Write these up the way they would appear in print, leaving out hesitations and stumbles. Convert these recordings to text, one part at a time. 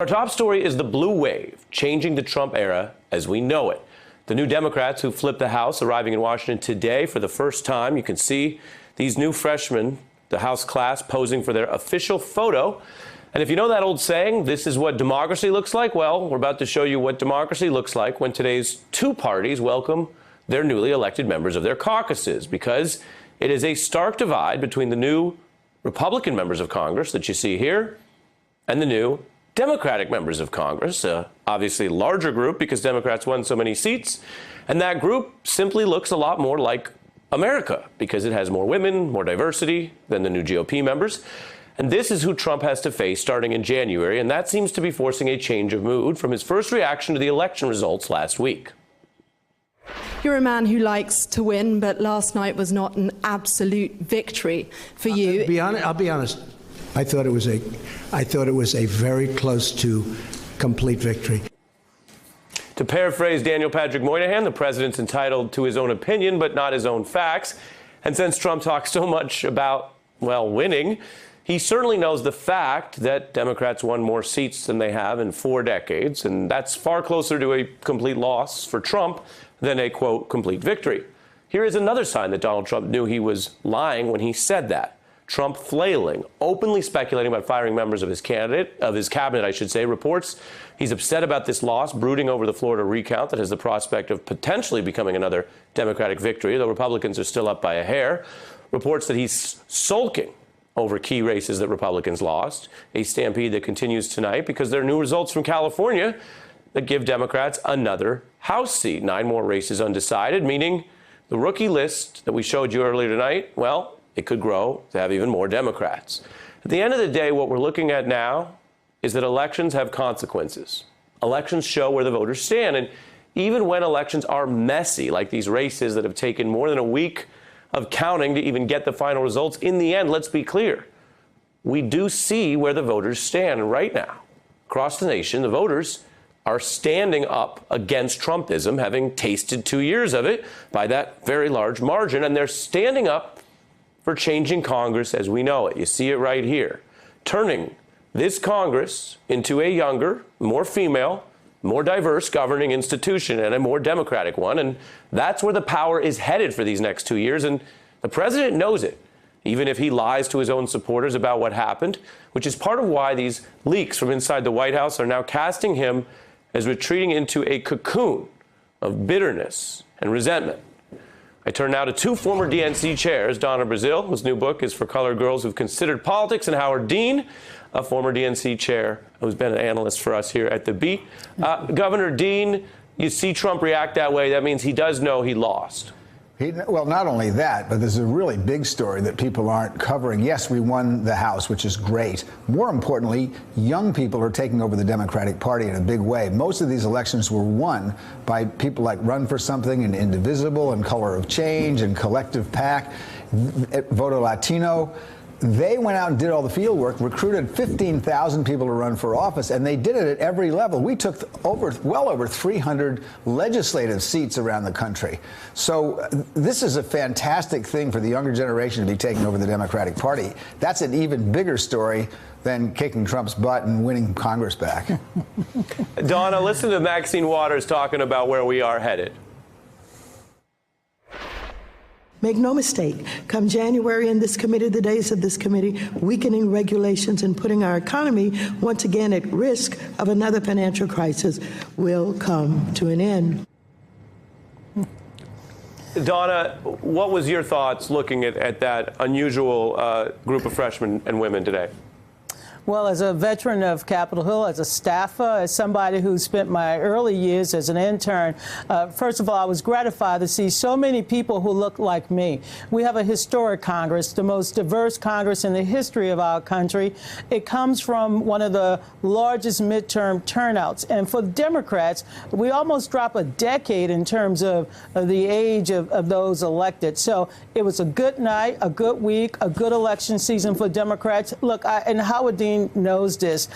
Our top story is the blue wave, changing the Trump era as we know it. The new Democrats who flipped the House arriving in Washington today for the first time. You can see these new freshmen, the House class, posing for their official photo. And if you know that old saying, this is what democracy looks like, well, we're about to show you what democracy looks like when today's two parties welcome their newly elected members of their caucuses, because it is a stark divide between the new Republican members of Congress that you see here and the new Democratic members of Congress, obviously larger group because Democrats won so many seats. And that group simply looks a lot more like America because it has more women, more diversity than the new GOP members. And this is who Trump has to face starting in January. And that seems to be forcing a change of mood from his first reaction to the election results last week. You're a man who likes to win, but last night was not an absolute victory for you. I'll be honest. I thought it was a very close to complete victory. To paraphrase Daniel Patrick Moynihan, the president's entitled to his own opinion, but not his own facts. And since Trump talks so much about, well, winning, he certainly knows the fact that Democrats won more seats than they have in 4 decades. And that's far closer to a complete loss for Trump than a, quote, complete victory. Here is another sign that Donald Trump knew he was lying when he said that. Trump flailing, openly speculating about firing members of his cabinet, I should say, reports he's upset about this loss, brooding over the Florida recount that has the prospect of potentially becoming another Democratic victory, though Republicans are still up by a hair. Reports that he's sulking over key races that Republicans lost, a stampede that continues tonight because there are new results from California that give Democrats another House seat. 9 more races undecided, meaning the rookie list that we showed you earlier tonight, well, it could grow to have even more Democrats. At the end of the day, what we're looking at now is that elections have consequences. Elections show where the voters stand. And even when elections are messy, like these races that have taken more than a week of counting to even get the final results, in the end, let's be clear, we do see where the voters stand. And right now, across the nation, the voters are standing up against Trumpism, having tasted 2 years of it by that very large margin. And they're standing up for changing Congress as we know it. You see it right here, turning this Congress into a younger, more female, more diverse governing institution and a more democratic one. And that's where the power is headed for these next 2 years. And the president knows it, even if he lies to his own supporters about what happened, which is part of why these leaks from inside the White House are now casting him as retreating into a cocoon of bitterness and resentment. I turn now to 2 former DNC chairs, Donna Brazile, whose new book is For Colored Girls Who've Considered Politics, and Howard Dean, a former DNC chair who's been an analyst for us here at The Beat. Governor Dean, you see Trump react that way. That means he does know he lost. Well, not only that, but there's a really big story that people aren't covering. Yes, we won the House, which is great. More importantly, young people are taking over the Democratic Party in a big way. Most of these elections were won by people like Run for Something and Indivisible and Color of Change and Collective PAC, Voto Latino. They went out and did all the field work, recruited 15,000 people to run for office, and they did it at every level. We took well over 300 legislative seats around the country. So this is a fantastic thing for the younger generation to be taking over the Democratic Party. That's an even bigger story than kicking Trump's butt and winning Congress back. Donna, listen to Maxine Waters talking about where we are headed. Make no mistake, come January in this committee, the days of this committee, weakening regulations and putting our economy once again at risk of another financial crisis will come to an end. Donna, what was your thoughts looking at that unusual group of freshmen and women today? Well, as a veteran of Capitol Hill, as a staffer, as somebody who spent my early years as an intern, first of all, I was gratified to see so many people who look like me. We have a historic Congress, the most diverse Congress in the history of our country. It comes from one of the largest midterm turnouts. And for Democrats, we almost drop a decade in terms of the age of those elected. So it was a good night, a good week, a good election season for Democrats. Look, and Howard Dean knows this.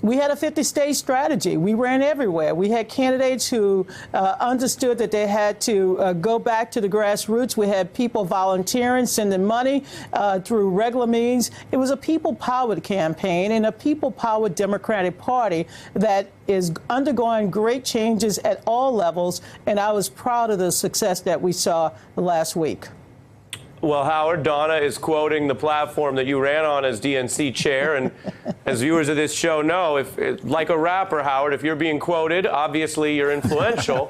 We had a 50-state strategy. We ran everywhere. We had candidates who understood that they had to go back to the grassroots. We had people volunteering, sending money through regular means. It was a people-powered campaign and a people-powered Democratic Party that is undergoing great changes at all levels, and I was proud of the success that we saw last week. Well, Howard, Donna is quoting the platform that you ran on as DNC chair, and as viewers of this show know, if like a rapper, Howard, if you're being quoted, obviously you're influential.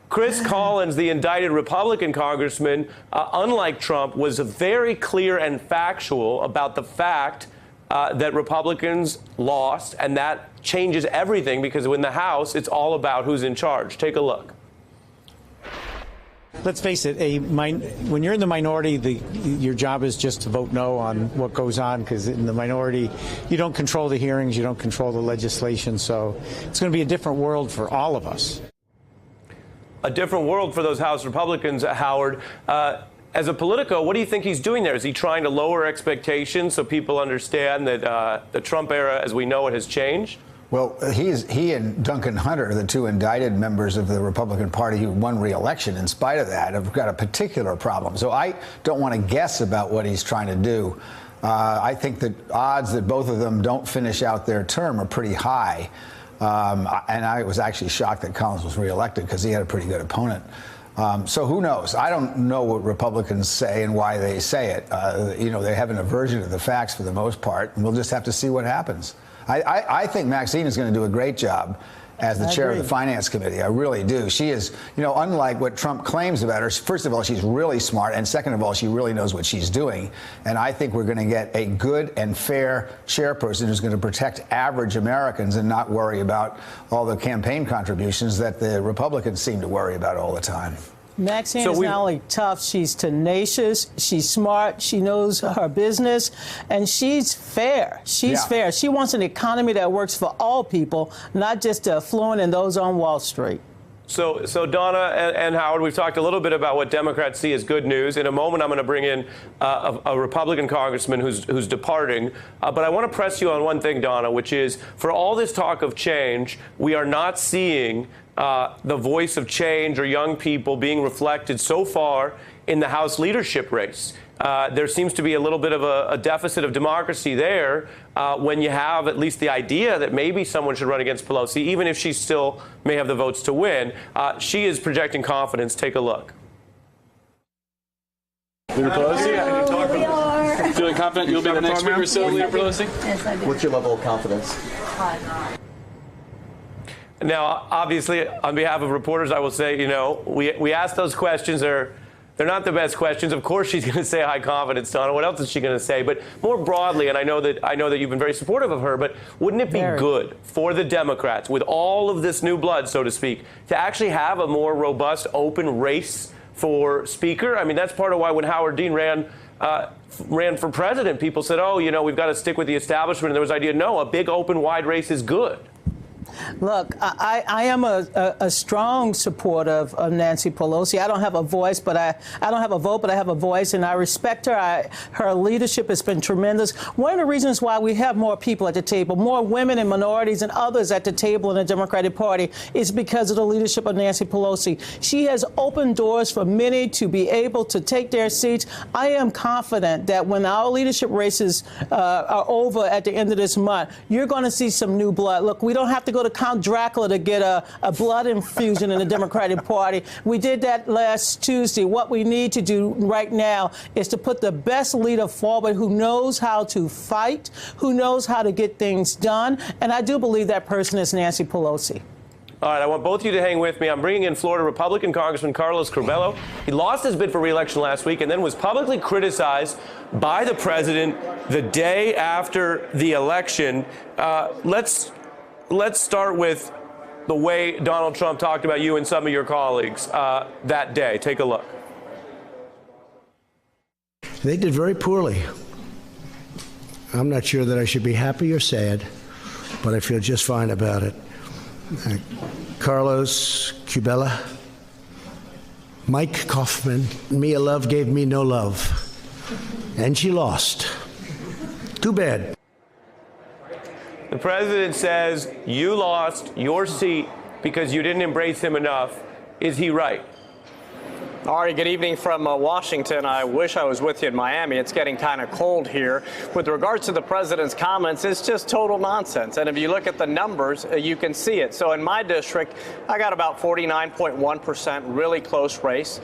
Chris Collins, the indicted Republican congressman, unlike Trump, was very clear and factual about the fact that Republicans lost, and that changes everything because in the House, it's all about who's in charge. Take a look. Let's face it, when you're in the minority, your job is just to vote no on what goes on, because in the minority, you don't control the hearings, you don't control the legislation, so it's going to be a different world for all of us. A different world for those House Republicans, Howard. As a Politico, what do you think he's doing there? Is he trying to lower expectations so people understand that the Trump era, as we know it, has changed? Well, he and Duncan Hunter, the two indicted members of the Republican Party who won re-election in spite of that, have got a particular problem. So I don't want to guess about what he's trying to do. I think that odds that both of them don't finish out their term are pretty high. And I was actually shocked that Collins was re-elected because he had a pretty good opponent. So who knows? I don't know what Republicans say and why they say it. They have an aversion to the facts for the most part, and we'll just have to see what happens. I think Maxine is going to do a great job as the chair of the Finance Committee. I really do. She is, unlike what Trump claims about her, first of all, she's really smart, and second of all, she really knows what she's doing. And I think we're going to get a good and fair chairperson who's going to protect average Americans and not worry about all the campaign contributions that the Republicans seem to worry about all the time. Maxine is not only tough, she's tenacious, she's smart, she knows her business, and she's fair. She's fair. She wants an economy that works for all people, not just the affluent and those on Wall Street. So Donna and Howard, we've talked a little bit about what Democrats see as good news. In a moment, I'm going to bring in a Republican congressman who's departing. But I want to press you on one thing, Donna, which is for all this talk of change, we are not seeing the voice of change or young people being reflected so far in the House leadership race. There seems to be a little bit of a deficit of democracy there when you have at least the idea that maybe someone should run against Pelosi, even if she still may have the votes to win. She is projecting confidence. Take a look. Leader Pelosi, we are. Feeling confident you'll be the next Speaker, so Leader Pelosi? Yes, I do. What's your level of confidence? Now, obviously, on behalf of reporters, I will say, we ask those questions. They're not the best questions. Of course, she's going to say high confidence, Donna. What else is she going to say? But more broadly, and I know that you've been very supportive of her, but wouldn't it be good for the Democrats, with all of this new blood, so to speak, to actually have a more robust, open race for Speaker? I mean, that's part of why when Howard Dean ran for president, people said, we've got to stick with the establishment. And there was the idea, no, a big, open, wide race is good. Look, I am a strong supporter of Nancy Pelosi. I don't have a voice, but I don't have a vote, but I have a voice, and I respect her. Her leadership has been tremendous. One of the reasons why we have more people at the table, more women and minorities and others at the table in the Democratic Party, is because of the leadership of Nancy Pelosi. She has opened doors for many to be able to take their seats. I am confident that when our leadership races are over at the end of this month, you're going to see some new blood. Look, we don't have to go to Count Dracula to get a blood infusion in the Democratic Party. We did that last Tuesday. What we need to do right now is to put the best leader forward who knows how to fight, who knows how to get things done. And I do believe that person is Nancy Pelosi. All right, I want both of you to hang with me. I'm bringing in Florida Republican Congressman Carlos Curbelo. He lost his bid for re-election last week and then was publicly criticized by the president the day after the election. Let's start with the way Donald Trump talked about you and some of your colleagues that day. Take a look. They did very poorly. I'm not sure that I should be happy or sad, but I feel just fine about it. Carlos Curbelo, Mike Kaufman, Mia Love gave me no love, and she lost. Too bad. The president says you lost your seat because you didn't embrace him enough. Is he right? Ari, good evening from Washington. I wish I was with you in Miami. It's getting kind of cold here. With regards to the president's comments, it's just total nonsense. And if you look at the numbers, you can see it. So in my district, I got about 49.1%, really close race.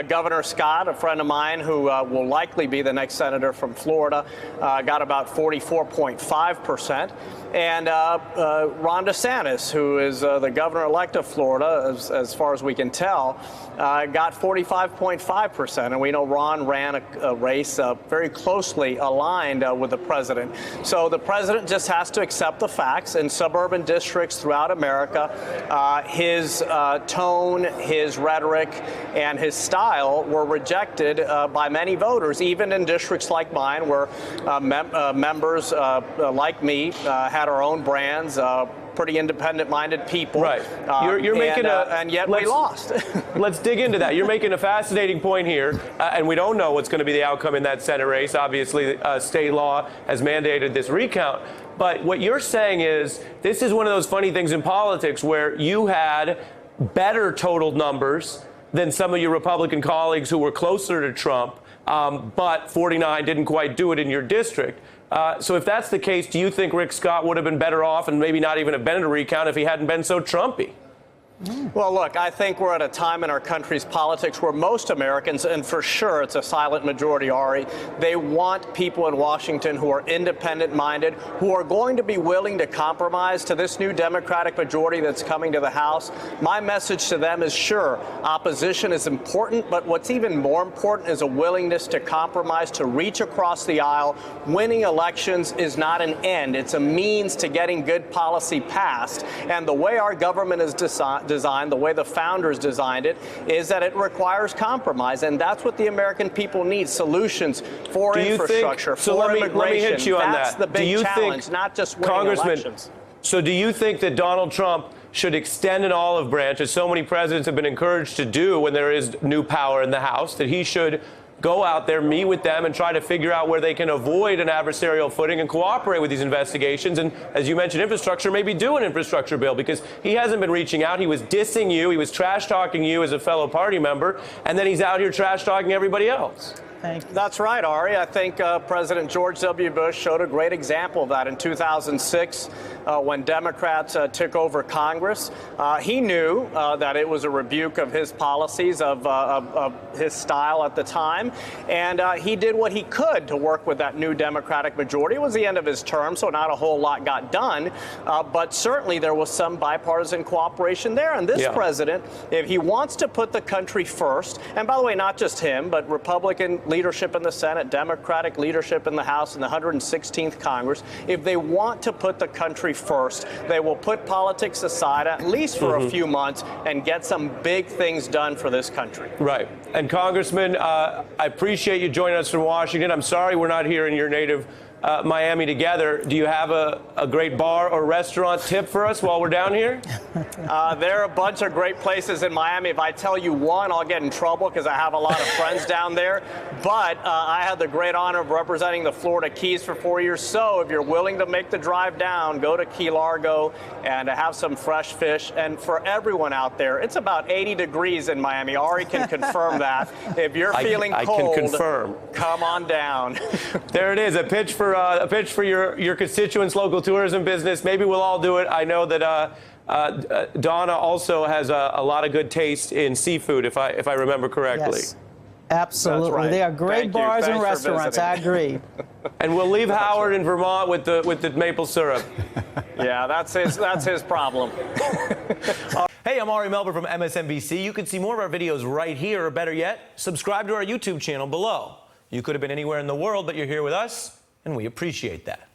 Governor Scott, a friend of mine who will likely be the next senator from Florida, got about 44.5%. And Ron DeSantis, who is the governor-elect of Florida, as far as we can tell, got 45.5%. And we know Ron ran a race very closely aligned with the president. So the president just has to accept the facts. In suburban districts throughout America, his tone, his rhetoric, and his style were rejected by many voters, even in districts like mine, where members like me had our own brands, pretty independent-minded people. Right. You're making and yet we lost. Let's dig into that. You're making a fascinating point here, and we don't know what's going to be the outcome in that Senate race. Obviously, state law has mandated this recount. But what you're saying is this is one of those funny things in politics where you had better total numbers than some of your Republican colleagues who were closer to Trump, but 49 didn't quite do it in your district. So if that's the case, do you think Rick Scott would have been better off and maybe not even have been in a recount if he hadn't been so Trumpy? Well, look, I think we're at a time in our country's politics where most Americans, and for sure it's a silent majority, Ari, they want people in Washington who are independent-minded, who are going to be willing to compromise to this new Democratic majority that's coming to the House. My message to them is, sure, opposition is important, but what's even more important is a willingness to compromise, to reach across the aisle. Winning elections is not an end. It's a means to getting good policy passed. And the way our government is designed, the way the founders designed it, is that it requires compromise, and that's what the American people need: solutions for infrastructure, for immigration. Let me hit you on that's that. the big challenge, not just winning elections. So do you think that Donald Trump should extend an olive branch, as so many presidents have been encouraged to do when there is new power in the House, that he should go out there, meet with them, and try to figure out where they can avoid an adversarial footing and cooperate with these investigations? And as you mentioned, infrastructure, maybe do an infrastructure bill, because he hasn't been reaching out. He was dissing you. He was trash-talking you as a fellow party member. And then he's out here trash-talking everybody else. That's right, Ari. I think President George W. Bush showed a great example of that in 2006 when Democrats took over Congress. He knew that it was a rebuke of his policies, of his style at the time, and he did what he could to work with that new Democratic majority. It was the end of his term, so not a whole lot got done, but certainly there was some bipartisan cooperation there. And this president, if he wants to put the country first, and by the way, not just him, but Republican leadership in the Senate, Democratic leadership in the House, and the 116th Congress, if they want to put the country first, they will put politics aside, at least for a few months, and get some big things done for this country. Right. And Congressman, I appreciate you joining us from Washington. I'm sorry we're not here in your native Miami together. Do you have a great bar or restaurant tip for us while we're down here? There are a bunch of great places in Miami. If I tell you one, I'll get in trouble because I have a lot of friends down there. But I had the great honor of representing the Florida Keys for 4 years. So if you're willing to make the drive down, go to Key Largo and have some fresh fish. And for everyone out there, it's about 80 degrees in Miami. Ari can confirm that. If you're feeling cold, I can confirm. Come on down. There it is, a pitch for your constituents' local tourism business. Maybe we'll all do it. I know that Donna also has a lot of good taste in seafood, if I remember correctly. Yes, absolutely. Right. They are great bars and Thanks for restaurants. I agree. And we'll leave Howard in Vermont with the maple syrup. Yeah, that's his problem. Hey, I'm Ari Melber from MSNBC. You can see more of our videos right here, or better yet, subscribe to our YouTube channel below. You could have been anywhere in the world, but you're here with us, and we appreciate that.